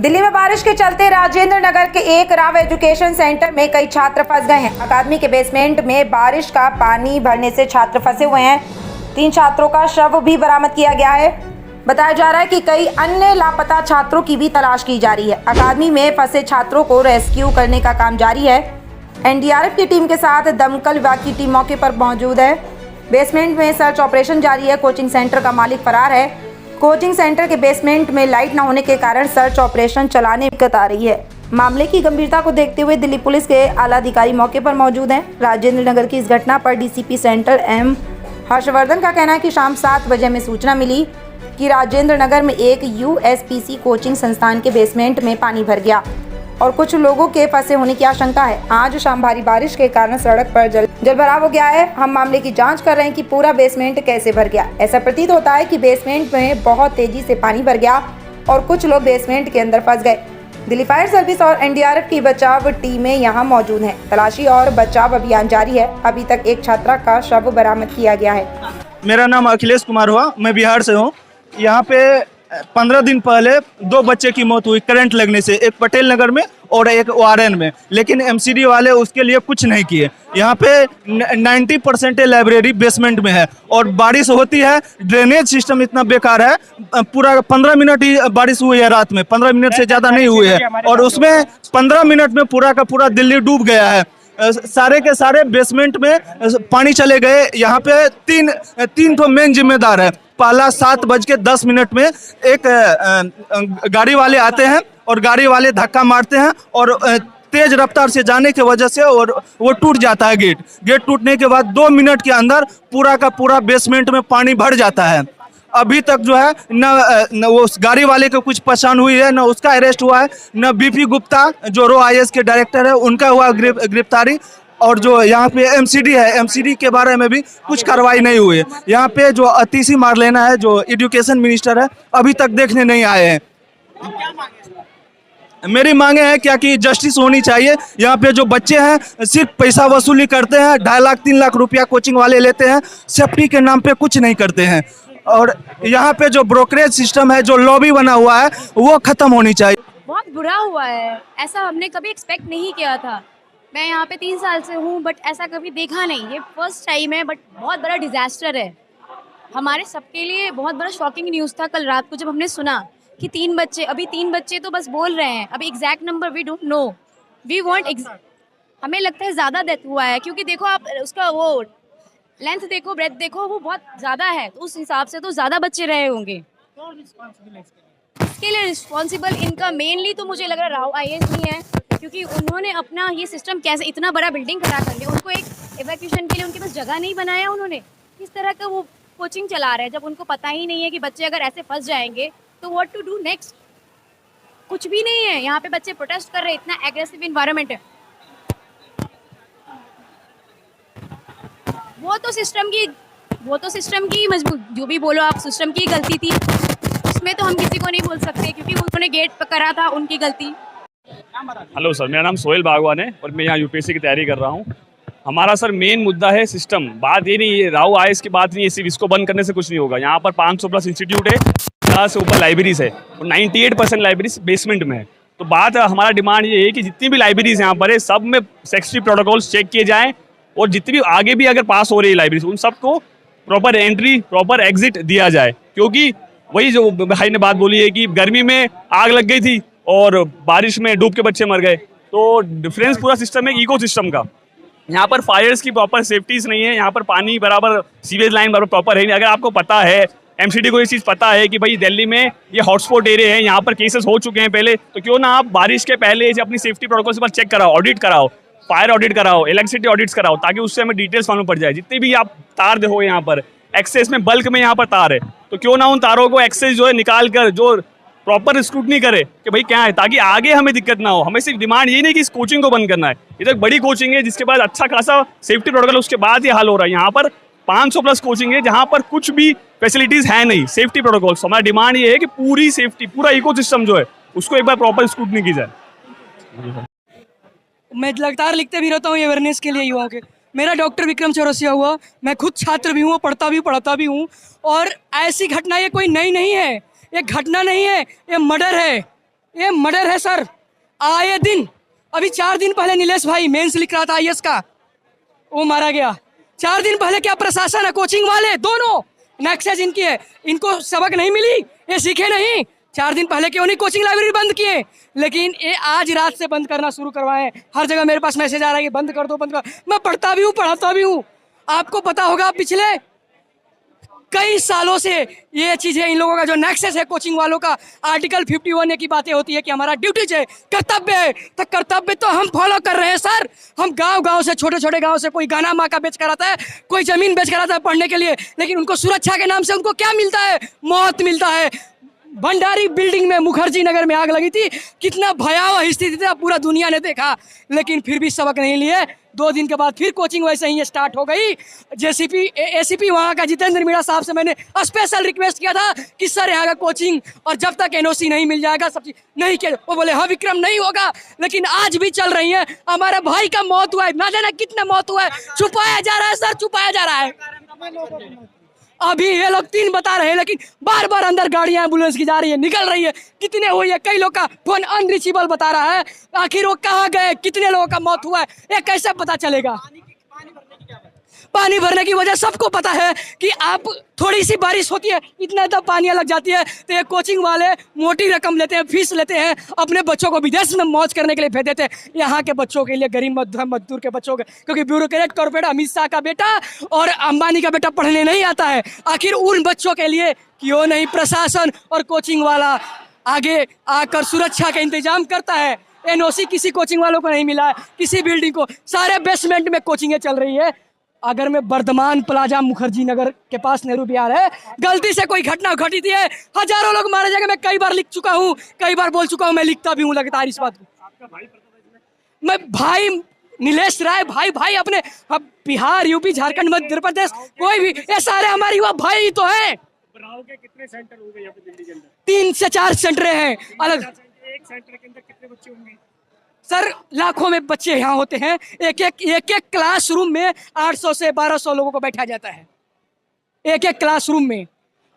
दिल्ली में बारिश के चलते राजेंद्र नगर के एक राव एजुकेशन सेंटर में कई छात्र फंस गए हैं। अकादमी के बेसमेंट में बारिश का पानी भरने से छात्र फंसे हुए हैं। 3 छात्रों का शव भी बरामद किया गया है। बताया जा रहा है कि कई अन्य लापता छात्रों की भी तलाश की जा रही है। अकादमी में फंसे छात्रों को रेस्क्यू करने का काम जारी है। एनडीआरएफ की टीम के साथ दमकल विभाग की टीम मौके पर मौजूद है। बेसमेंट में सर्च ऑपरेशन जारी है। कोचिंग सेंटर का मालिक फरार है। कोचिंग सेंटर के बेसमेंट में लाइट न होने के कारण सर्च ऑपरेशन चलाने में दिक्कत आ रही है। मामले की गंभीरता को देखते हुए दिल्ली पुलिस के आला अधिकारी मौके पर मौजूद हैं। राजेंद्र नगर की इस घटना पर डीसीपी सेंट्रल एम हर्षवर्धन का कहना है कि शाम 7 बजे में सूचना मिली कि राजेंद्र नगर में एक यूएसपीसी कोचिंग संस्थान के बेसमेंट में पानी भर गया और कुछ लोगों के फंसे होने की आशंका है। आज शाम भारी बारिश के कारण सड़क पर जलभराव हो गया है। हम मामले की जांच कर रहे हैं कि पूरा बेसमेंट कैसे भर गया। ऐसा प्रतीत होता है कि बेसमेंट में बहुत तेजी से पानी भर गया और कुछ लोग बेसमेंट के अंदर फंस गए। दिल्ली फायर सर्विस और एनडीआरएफ की बचाव टीमें यहां मौजूद हैं। तलाशी और बचाव अभियान जारी है। अभी तक एक छात्रा का शव बरामद किया गया है। मेरा नाम अखिलेश कुमार हुआ, मैं बिहार से हूँ। यहाँ पे 15 दिन पहले 2 बच्चे की मौत हुई करंट लगने से, एक पटेल नगर में और एक ओआरएन में, लेकिन एमसीडी वाले उसके लिए कुछ नहीं किए। यहाँ पे 90% लाइब्रेरी बेसमेंट में है और बारिश होती है, ड्रेनेज सिस्टम इतना बेकार है। पूरा 15 मिनट ही बारिश हुई है रात में, 15 मिनट से ज़्यादा नहीं हुई है और उसमें 15 मिनट में पूरा का पूरा दिल्ली डूब गया है। सारे के सारे बेसमेंट में पानी चले गए। यहाँ पे तीन तो मेन जिम्मेदार है। पहला 7:10 में एक गाड़ी वाले आते हैं और गाड़ी वाले धक्का मारते हैं और तेज रफ्तार से जाने की वजह से और वो टूट जाता है। गेट टूटने के बाद 2 मिनट के अंदर पूरा का पूरा बेसमेंट में पानी भर जाता है। अभी तक जो है न वो गाड़ी वाले को कुछ पहचान हुई है, न उसका अरेस्ट हुआ है, न बीपी गुप्ता जो रो आईएएस के डायरेक्टर है उनका हुआ गिरफ्तारी। और जो यहाँ पे एमसीडी है, एमसीडी के बारे में भी कुछ कार्रवाई नहीं हुई है। यहाँ पे जो अतिशी मारलेना है जो एजुकेशन मिनिस्टर है अभी तक देखने नहीं आए हैं। मेरी मांगे हैं क्या कि जस्टिस होनी चाहिए। यहाँ पे जो बच्चे हैं सिर्फ पैसा वसूली करते हैं, 2.5 लाख 3 लाख रुपया कोचिंग वाले लेते हैं, सेफ्टी के नाम पे कुछ नहीं करते हैं। और यहाँ पे जो ब्रोकरेज सिस्टम है, जो लॉबी बना हुआ है, वो खत्म होनी चाहिए। बहुत बुरा हुआ है, ऐसा हमने कभी एक्सपेक्ट नहीं किया था। मैं यहाँ पे 3 साल से हूँ बट ऐसा कभी देखा नहीं। ये फर्स्ट टाइम है बट बहुत बड़ा डिजास्टर है हमारे सबके लिए। बहुत बड़ा शॉकिंग न्यूज़ था कल रात को जब हमने सुना कि 3 बच्चे, अभी 3 बच्चे तो बस बोल रहे हैं, अभी exact number we don't know. We want, हमें लगता है ज़्यादा डेथ हुआ है क्योंकि देखो आप उसका वो लेंथ देखो, ब्रेथ देखो, वो बहुत ज़्यादा है, तो उस हिसाब से तो ज़्यादा बच्चे रहे होंगे। इसके लिए रिस्पॉन्सिबल इनका मेनली तो मुझे लग रहा है राव आईएएस नहीं है, क्योंकि उन्होंने अपना ये सिस्टम कैसे इतना बड़ा बिल्डिंग खड़ा कर लिया। उनको एक इवैक्यूएशन के लिए उनके पास जगह नहीं बनाया उन्होंने। किस तरह का वो कोचिंग चला रहे हैं जब उनको पता ही नहीं है कि बच्चे अगर ऐसे फंस जाएंगे तो व्हाट टू डू नेक्स्ट। कुछ भी नहीं है, यहाँ पे बच्चे प्रोटेस्ट कर रहे हैं, इतना एग्रेसिव इन्वायरमेंट है। वो तो सिस्टम की मजबूत, जो भी बोलो आप, सिस्टम की गलती थी, उसमें तो हम किसी को नहीं बोल सकते क्योंकि उन्होंने गेट करा था, उनकी गलती। हेलो सर, मेरा नाम सोहेल भागवान है और मैं यहाँ यूपीएससी की तैयारी कर रहा हूँ। हमारा सर मेन मुद्दा है सिस्टम। बात ये नहीं है राव आईएएस की बात नहीं है, सिर्फ इसको बंद करने से कुछ नहीं होगा। यहाँ पर 500+ इंस्टीट्यूट है, 50 से ऊपर लाइब्रेरीज है और 98% लाइब्रेरीज बेसमेंट में है। तो बात हमारा डिमांड ये है कि जितनी भी लाइब्रेरीज यहाँ पर है सब में सेक्रेटरी प्रोटोकॉल्स चेक किए जाएँ और जितनी भी आगे भी अगर पास हो रही है लाइब्रेरीज उन सबको प्रॉपर एंट्री, प्रॉपर एग्जिट दिया जाए। क्योंकि वही जो भाई ने बात बोली है कि गर्मी में आग लग गई थी और बारिश में डूब के बच्चे मर गए, तो डिफरेंस पूरा सिस्टम है इको सिस्टम का। यहाँ पर फायर्स की प्रॉपर सेफ्टीज नहीं है, यहाँ पर पानी बराबर, सीवेज लाइन बराबर प्रॉपर है नहीं। अगर आपको पता है, एमसीडी को ये चीज़ पता है कि भाई दिल्ली में ये हॉटस्पॉट एरिया है, यहाँ पर केसेस हो चुके हैं पहले, तो क्यों ना आप बारिश के पहले अपनी सेफ्टी प्रोटोकॉल पर चेक कराओ, ऑडिट कराओ, फायर ऑडिट कराओ, इलेक्ट्रिसिटी ऑडिट्स कराओ, ताकि उससे हमें डिटेल्स मालूम पड़ जाए। जितने भी आप तार देखो यहाँ पर एक्सेस में बल्क में यहाँ पर तार है, तो क्यों ना उन तारों को एक्सेस जो है निकाल कर जो प्रॉपर स्क्रूटनी करे कि भाई क्या है, ताकि आगे हमें दिक्कत ना हो। हमें सिर्फ डिमांड ये नहीं कि इस कोचिंग को बंद करना है, ये तो एक बड़ी कोचिंग है जिसके बाद अच्छा खासा सेफ्टी प्रोटोकॉल उसके बाद ये हाल हो रहा है। यहाँ पर 500+ कोचिंग है जहाँ पर कुछ भी फैसिलिटीज है नहीं, सेफ्टी प्रोटोकॉल्स। हमारा डिमांड ये है कि पूरी सेफ्टी, पूरा इकोसिस्टम जो है उसको एक बार प्रॉपर स्क्रूटनी की जाए। मैं लगातार लिखते भी रहता हूँ अवेयरनेस के लिए युवाओं के। मेरा डॉक्टर विक्रम चौरसिया हुआ, मैं खुद छात्र भी हूँ, पढ़ता भी हूँ। और ऐसी घटना ये कोई नई नहीं है, ये घटना नहीं है, ये मर्डर है। ये मर्डर है सर, आए दिन। अभी 4 दिन पहले नीलेश भाई मेंस लिख रहा था IAS का, वो मारा गया। 4 दिन पहले क्या प्रशासन है, कोचिंग वाले दोनों नक्सेज इनकी है, इनको सबक नहीं मिली, ये सीखे नहीं। 4 दिन पहले क्यों नहीं कोचिंग लाइब्रेरी बंद किए, लेकिन ये आज रात से बंद करना शुरू करवाए। हर जगह मेरे पास मैसेज आ रहा है कि बंद कर दो, बंद कर। मैं पढ़ता भी हूँ, पढ़ाता भी हूँ। आपको पता होगा पिछले कई सालों से ये चीजें, इन लोगों का जो नेक्सस है कोचिंग वालों का, आर्टिकल 51A की बातें होती है कि हमारा ड्यूटी है, कर्तव्य है, तो कर्तव्य तो हम फॉलो कर रहे हैं सर। हम गांव-गांव से, छोटे-छोटे गांव से कोई गाना माँ का बेच कर आता है, कोई जमीन बेच कर आता है पढ़ने के लिए, लेकिन उनको सुरक्षा के नाम से उनको क्या मिलता है, मौत मिलता है। भंडारी बिल्डिंग में मुखर्जी नगर में आग लगी थी, कितना भयावह स्थिति था, पूरा दुनिया ने देखा, लेकिन फिर भी सबक नहीं लिए। 2 दिन के बाद फिर कोचिंग वैसे ही स्टार्ट हो गई। ACP वहाँ का जितेंद्र मीणा साहब से मैंने स्पेशल रिक्वेस्ट किया था कि सर यहाँ का कोचिंग, और जब तक NOC नहीं मिल जाएगा सब चीज नहीं किया। वो बोले हाँ विक्रम नहीं होगा, लेकिन आज भी चल रही है। हमारे भाई का मौत हुआ है, ना जाने कितना मौत हुआ है, छुपाया जा रहा है सर, छुपाया जा रहा है। अभी ये लोग 3 बता रहे हैं, लेकिन बार बार अंदर गाड़ियां एम्बुलेंस की जा रही है, निकल रही है, कितने हुई है। कई लोग का फोन अनरीचेबल बता रहा है, आखिर वो कहाँ गए, कितने लोगों का मौत हुआ है, ये कैसे पता चलेगा। पानी भरने की वजह सबको पता है कि आप थोड़ी सी बारिश होती है, इतना तब पानी लग जाती है, तो ये कोचिंग वाले मोटी रकम लेते हैं, फीस लेते हैं, अपने बच्चों को विदेश में मौज करने के लिए भेज देते हैं। यहाँ के बच्चों के लिए, गरीब मजदूर के बच्चों के, क्योंकि ब्यूरोक्रेट कॉर्पोरेट अमित शाह का बेटा और अंबानी का बेटा पढ़ने नहीं आता है, आखिर उन बच्चों के लिए क्यों नहीं प्रशासन और कोचिंग वाला आगे आकर सुरक्षा का इंतजाम करता है। NOC किसी कोचिंग वालों को नहीं मिला है, किसी बिल्डिंग को, सारे बेसमेंट में कोचिंगें चल रही है। अगर मैं वर्धमान प्लाजा मुखर्जी नगर के पास नेहरू विहार है, गलती से कोई घटना घटी थी, हजारों लोग मारे जाएंगे। मैं कई बार लिख चुका हूँ, कई बार बोल चुका हूँ, मैं लिखता भी हूँ लगातार इस बात को। मैं भाई नीलेश राय, भाई अपने, अब बिहार, UP, झारखंड, मध्य प्रदेश, कोई भी, ये सारे हमारे युवा भाई तो हैं। के कितने सेंटर हो गए यहाँ पे दिल्ली के अंदर? 3 से 4 सेंटर हैं अलग। एक सेंटर के अंदर कितने बच्चे होंगे? सर लाखों में बच्चे यहाँ होते हैं। एक क्लासरूम में 800 से 1200 लोगों को बैठा जाता है, एक क्लासरूम में।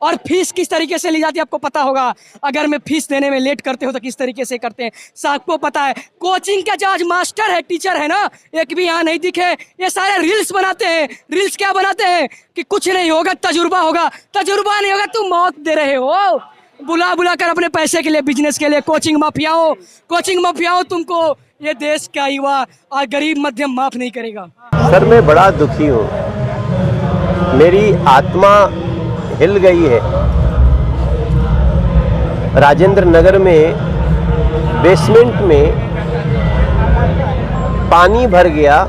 और फीस किस तरीके से ली जाती है आपको पता होगा। अगर मैं फीस देने में लेट करते हो तो किस तरीके से करते हैं सबको पता है। कोचिंग का जो आज मास्टर है, टीचर है ना, एक भी यहाँ नहीं दिखे। ये सारे रील्स बनाते हैं। रील्स क्या बनाते हैं कि कुछ नहीं होगा, तजुर्बा होगा। तजुर्बा नहीं होगा, तुम मौत दे रहे हो बुला कर अपने पैसे के लिए, बिजनेस के लिए। कोचिंग माफियाओं तुमको ये देश का युवा और गरीब मध्यम माफ नहीं करेगा। सर मैं बड़ा दुखी हूँ, मेरी आत्मा हिल गई है। राजेंद्र नगर में बेसमेंट में पानी भर गया,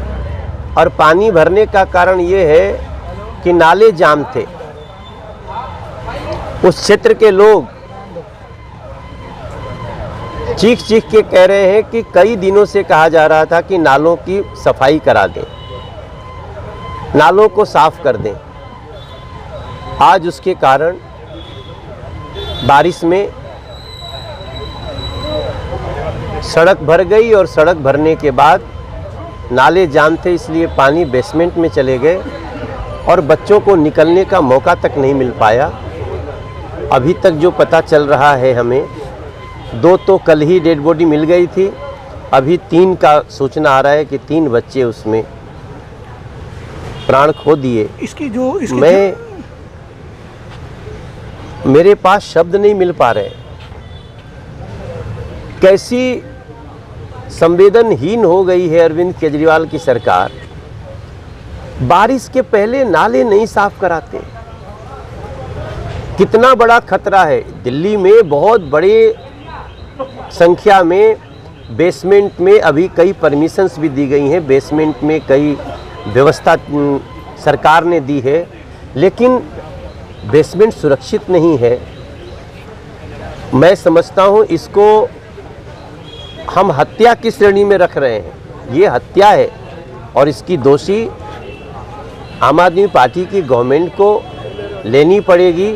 और पानी भरने का कारण ये है कि नाले जाम थे। उस क्षेत्र के लोग चीख के कह रहे हैं कि कई दिनों से कहा जा रहा था कि नालों की सफाई करा दें, नालों को साफ कर दें। आज उसके कारण बारिश में सड़क भर गई, और सड़क भरने के बाद नाले जाम थे, इसलिए पानी बेसमेंट में चले गए और बच्चों को निकलने का मौका तक नहीं मिल पाया। अभी तक जो पता चल रहा है हमें, 2 तो कल ही डेड बॉडी मिल गई थी, अभी 3 का सूचना आ रहा है कि 3 बच्चे उसमें प्राण खो दिए। मेरे पास शब्द नहीं मिल पा रहे। कैसी संवेदनहीन हो गई है अरविंद केजरीवाल की सरकार। बारिश के पहले नाले नहीं साफ कराते। कितना बड़ा खतरा है। दिल्ली में बहुत बड़े संख्या में बेसमेंट में अभी कई परमिशंस भी दी गई हैं, बेसमेंट में कई व्यवस्था सरकार ने दी है, लेकिन बेसमेंट सुरक्षित नहीं है। मैं समझता हूँ इसको हम हत्या की श्रेणी में रख रहे हैं। ये हत्या है और इसकी दोषी आम आदमी पार्टी की गवर्नमेंट को लेनी पड़ेगी।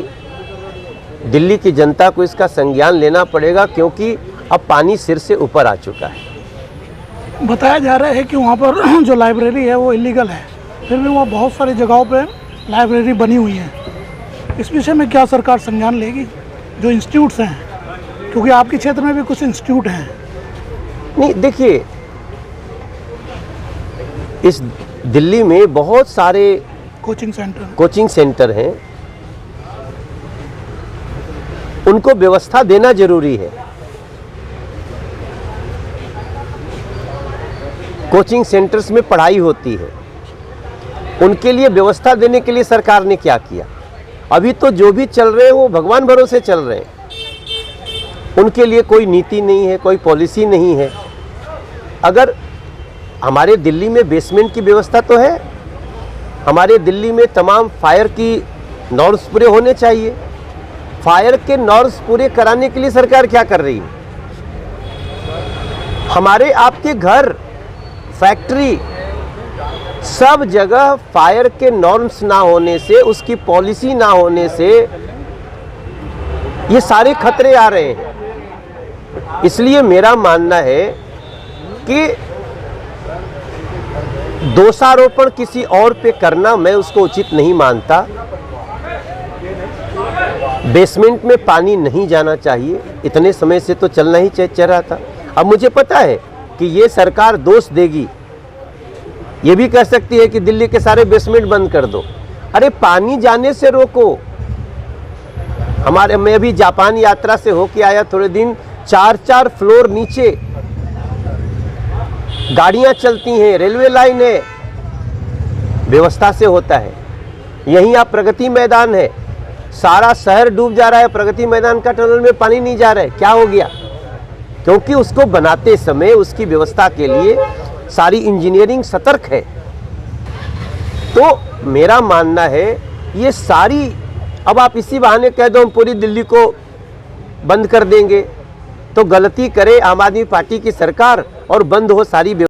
दिल्ली की जनता को इसका संज्ञान लेना पड़ेगा, क्योंकि अब पानी सिर से ऊपर आ चुका है। बताया जा रहा है कि वहाँ पर जो लाइब्रेरी है वो इलीगल है, फिर भी वहाँ बहुत सारी जगहों पे लाइब्रेरी बनी हुई है। इस विषय में क्या सरकार संज्ञान लेगी? जो इंस्टीट्यूट्स हैं, क्योंकि आपके क्षेत्र में भी कुछ इंस्टीट्यूट हैं। नहीं, देखिए, इस दिल्ली में बहुत सारे कोचिंग सेंटर हैं, उनको व्यवस्था देना जरूरी है। कोचिंग सेंटर्स में पढ़ाई होती है, उनके लिए व्यवस्था देने के लिए सरकार ने क्या किया? अभी तो जो भी चल रहे हैं वो भगवान भरोसे चल रहे हैं, उनके लिए कोई नीति नहीं है, कोई पॉलिसी नहीं है। अगर हमारे दिल्ली में बेसमेंट की व्यवस्था तो है, हमारे दिल्ली में तमाम फायर की नॉर्म्स पूरे होने चाहिए। फायर के नॉर्म्स पूरे कराने के लिए सरकार क्या कर रही है? हमारे आपके घर, फैक्ट्री, सब जगह फायर के नॉर्म्स ना होने से, उसकी पॉलिसी ना होने से ये सारे खतरे आ रहे हैं। इसलिए मेरा मानना है कि दोषारोपण किसी और पे करना मैं उसको उचित नहीं मानता। बेसमेंट में पानी नहीं जाना चाहिए, इतने समय से तो चलना ही चल रहा था। अब मुझे पता है कि ये सरकार दोष देगी, ये भी कह सकती है कि दिल्ली के सारे बेसमेंट बंद कर दो। अरे पानी जाने से रोको। मैं अभी जापान यात्रा से होके आया थोड़े दिन, 4-4 फ्लोर नीचे गाड़ियां चलती हैं, रेलवे लाइन है, व्यवस्था से होता है। यहीं आप प्रगति मैदान है, सारा शहर डूब जा रहा है, प्रगति मैदान का टनल में पानी नहीं जा रहा है, क्या हो गया? क्योंकि उसको बनाते समय उसकी व्यवस्था के लिए सारी इंजीनियरिंग सतर्क है। तो मेरा मानना है ये सारी, अब आप इसी बहाने कह दो हम पूरी दिल्ली को बंद कर देंगे, तो गलती करे आम आदमी पार्टी की सरकार और बंद हो सारी